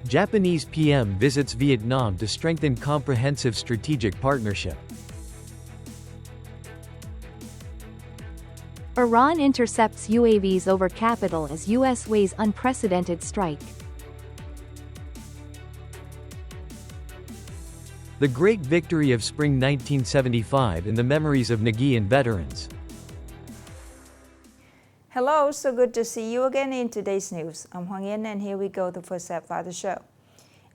Japanese PM visits Vietnam to strengthen comprehensive strategic partnership. Iran intercepts UAVs over capital as U.S. weighs unprecedented strike. The great victory of spring 1975 in the memories of Nagin veterans. Hello, so good to see you again in today's news. I'm Truyen and here we go the first half of the show.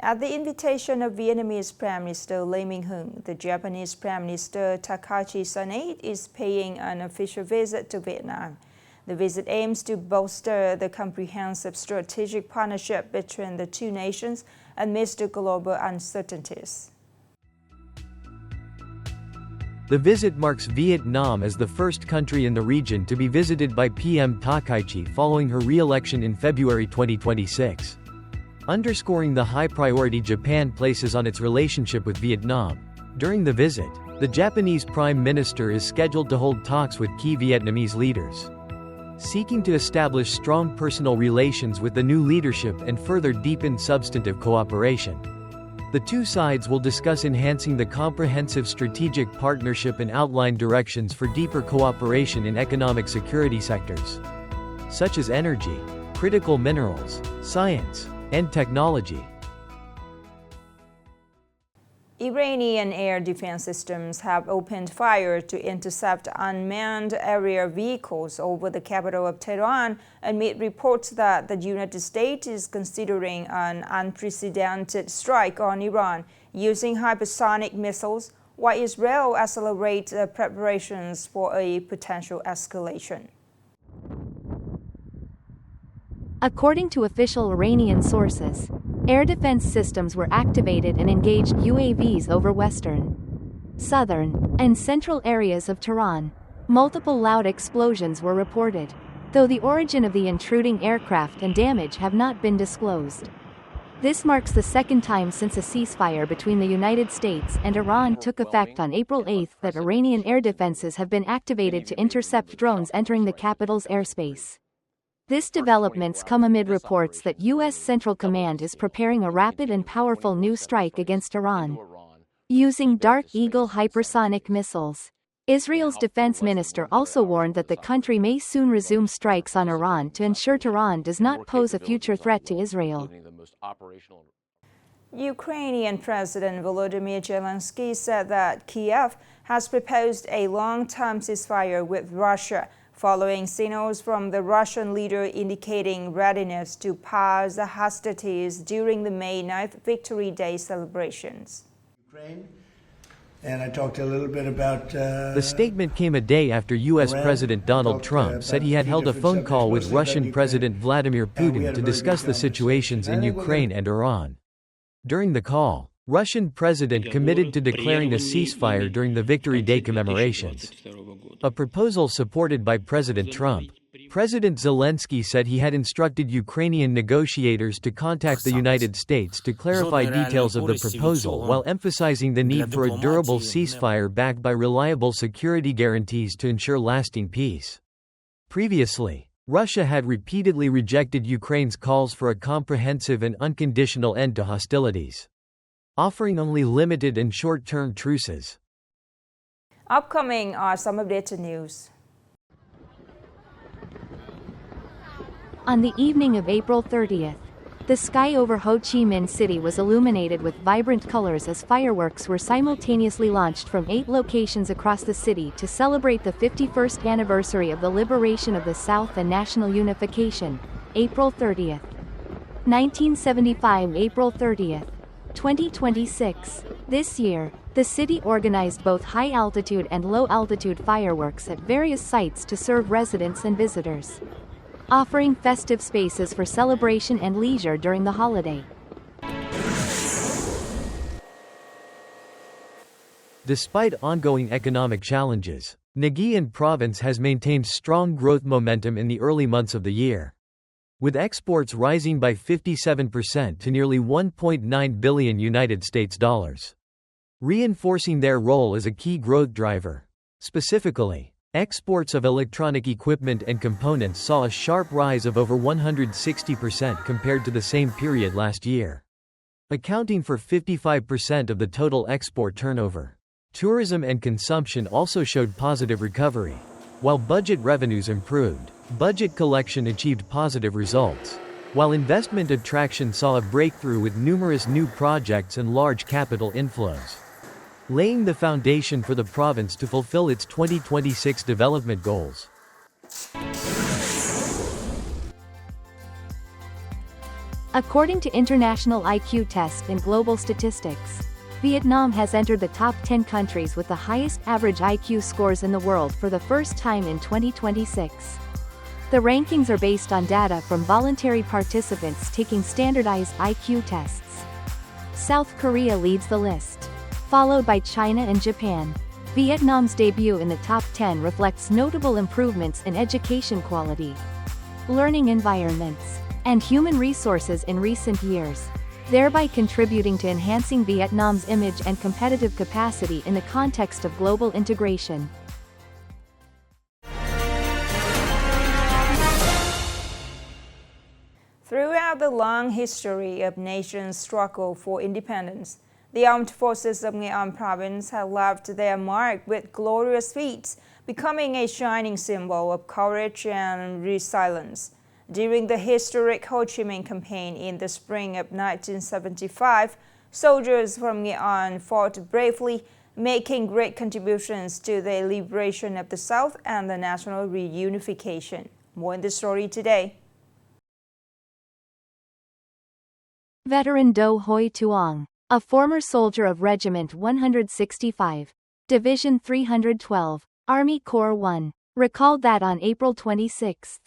At the invitation of Vietnamese Prime Minister Lê Minh Hưng, the Japanese Prime Minister Takashi Sanae is paying an official visit to Vietnam. The visit aims to bolster the comprehensive strategic partnership between the two nations amidst the global uncertainties. The visit marks Vietnam as the first country in the region to be visited by PM Takashi following her re-election in February 2026. Underscoring the high priority Japan places on its relationship with Vietnam. During the visit, the Japanese Prime Minister is scheduled to hold talks with key Vietnamese leaders, seeking to establish strong personal relations with the new leadership and further deepen substantive cooperation. The two sides will discuss enhancing the comprehensive strategic partnership and outline directions for deeper cooperation in economic security sectors, such as energy, critical minerals, science, and technology. Iranian air defense systems have opened fire to intercept unmanned aerial vehicles over the capital of Tehran amid reports that the United States is considering an unprecedented strike on Iran using hypersonic missiles, while Israel accelerates preparations for a potential escalation. According to official Iranian sources, air defense systems were activated and engaged UAVs over western, southern, and central areas of Tehran. Multiple loud explosions were reported, though the origin of the intruding aircraft and damage have not been disclosed. This marks the second time since a ceasefire between the United States and Iran took effect on April 8 that Iranian air defenses have been activated to intercept drones entering the capital's airspace. This developments come amid reports that U.S. Central Command is preparing a rapid and powerful new strike against Iran, using Dark Eagle hypersonic missiles. Israel's defense minister also warned that the country may soon resume strikes on Iran to ensure Tehran does not pose a future threat to Israel. Ukrainian President Volodymyr Zelensky said that Kiev has proposed a long-term ceasefire with Russia, following signals from the Russian leader indicating readiness to pause the hostilities during the May 9th Victory Day celebrations. Ukraine, and I talked a little bit about... The statement came a day after U.S. President Donald Trump said he had held a phone call with Russian President Vladimir Putin to discuss the situations in Ukraine and Iran. During the call, Russian president committed to declaring a ceasefire during the Victory Day commemorations, a proposal supported by President Trump. President Zelensky said he had instructed Ukrainian negotiators to contact the United States to clarify details of the proposal while emphasizing the need for a durable ceasefire backed by reliable security guarantees to ensure lasting peace. Previously, Russia had repeatedly rejected Ukraine's calls for a comprehensive and unconditional end to hostilities, offering only limited and short-term truces. Upcoming are some updated news. On the evening of April 30th, the sky over Ho Chi Minh City was illuminated with vibrant colors as fireworks were simultaneously launched from 8 locations across the city to celebrate the 51st anniversary of the liberation of the South and national unification, April 30th. 1975 April 30th. 2026. This year, the city organized both high-altitude and low-altitude fireworks at various sites to serve residents and visitors, offering festive spaces for celebration and leisure during the holiday. Despite ongoing economic challenges, Nghệ An province has maintained strong growth momentum in the early months of the year, with exports rising by 57% to nearly $1.9 billion United States dollars, reinforcing their role as a key growth driver. Specifically, exports of electronic equipment and components saw a sharp rise of over 160% compared to the same period last year. accounting for 55% of the total export turnover. Tourism and consumption also showed positive recovery. While budget revenues improved, budget collection achieved positive results. While investment attraction saw a breakthrough with numerous new projects and large capital inflows, laying the foundation for the province to fulfill its 2026 development goals. According to international IQ tests and global statistics, Vietnam has entered the top 10 countries with the highest average IQ scores in the world for the first time in 2026. The rankings are based on data from voluntary participants taking standardized IQ tests. South Korea leads the list, followed by China and Japan. Vietnam's debut in the top 10 reflects notable improvements in education quality, learning environments, and human resources in recent years, thereby contributing to enhancing Vietnam's image and competitive capacity in the context of global integration. Throughout the long history of nation's struggle for independence, the armed forces of Nghệ An province have left their mark with glorious feats, becoming a shining symbol of courage and resilience. During the historic Ho Chi Minh campaign in the spring of 1975, soldiers from Nghệ An fought bravely, making great contributions to the liberation of the South and the national reunification. More in the story today. Veteran Do Hoi Tuong, a former soldier of Regiment 165, Division 312, Army Corps 1, recalled that on April 26,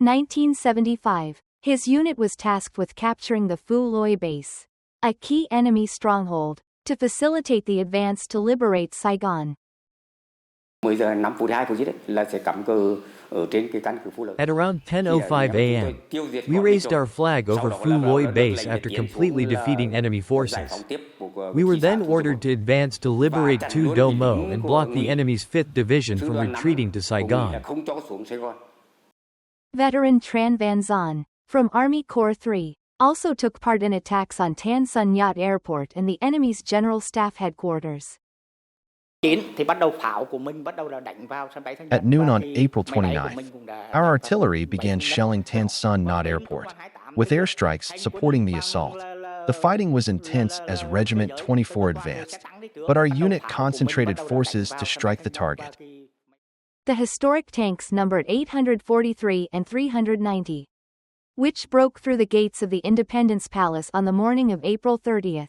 1975, his unit was tasked with capturing the Phu Loi base, a key enemy stronghold, to facilitate the advance to liberate Saigon. At around 10:05 a.m., we raised our flag over Phu Loi base after completely defeating enemy forces. We were then ordered to advance to liberate Tu Do Mo and block the enemy's 5th Division from retreating to Saigon. Veteran Tran Van Zon, from Army Corps 3, also took part in attacks on Tan Son Nhut Airport and the enemy's General Staff Headquarters. At noon on April 29th, our artillery began shelling Tan Son Nhut Airport, with airstrikes supporting the assault. The fighting was intense as Regiment 24 advanced, but our unit concentrated forces to strike the target. The historic tanks numbered 843 and 390, which broke through the gates of the Independence Palace on the morning of April 30,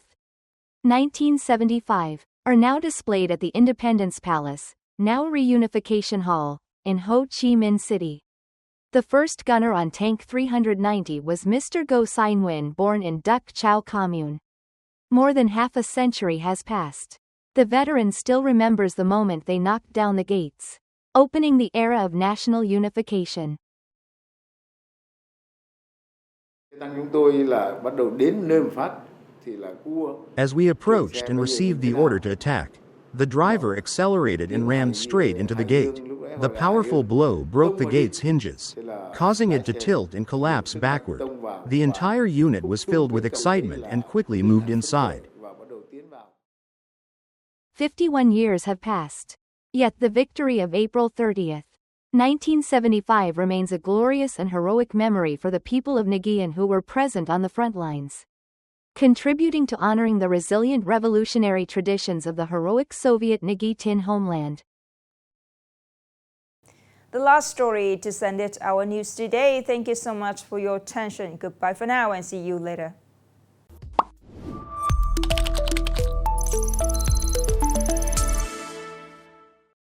1975, are now displayed at the Independence Palace, now Reunification Hall, in Ho Chi Minh City. The first gunner on Tank 390 was Mr. Go Sein Nguyen, born in Duc Chau Commune. More than half a century has passed. The veteran still remembers the moment they knocked down the gates, opening the era of national unification. As we approached and received the order to attack, the driver accelerated and rammed straight into the gate. The powerful blow broke the gate's hinges, causing it to tilt and collapse backward. The entire unit was filled with excitement and quickly moved inside. 51 years have passed. Yet the victory of April 30, 1975 remains a glorious and heroic memory for the people of Nghệ An who were present on the front lines, contributing to honoring the resilient revolutionary traditions of the heroic Soviet Nghệ An homeland. The last story to send it our news today. Thank you so much for your attention. Goodbye for now and see you later.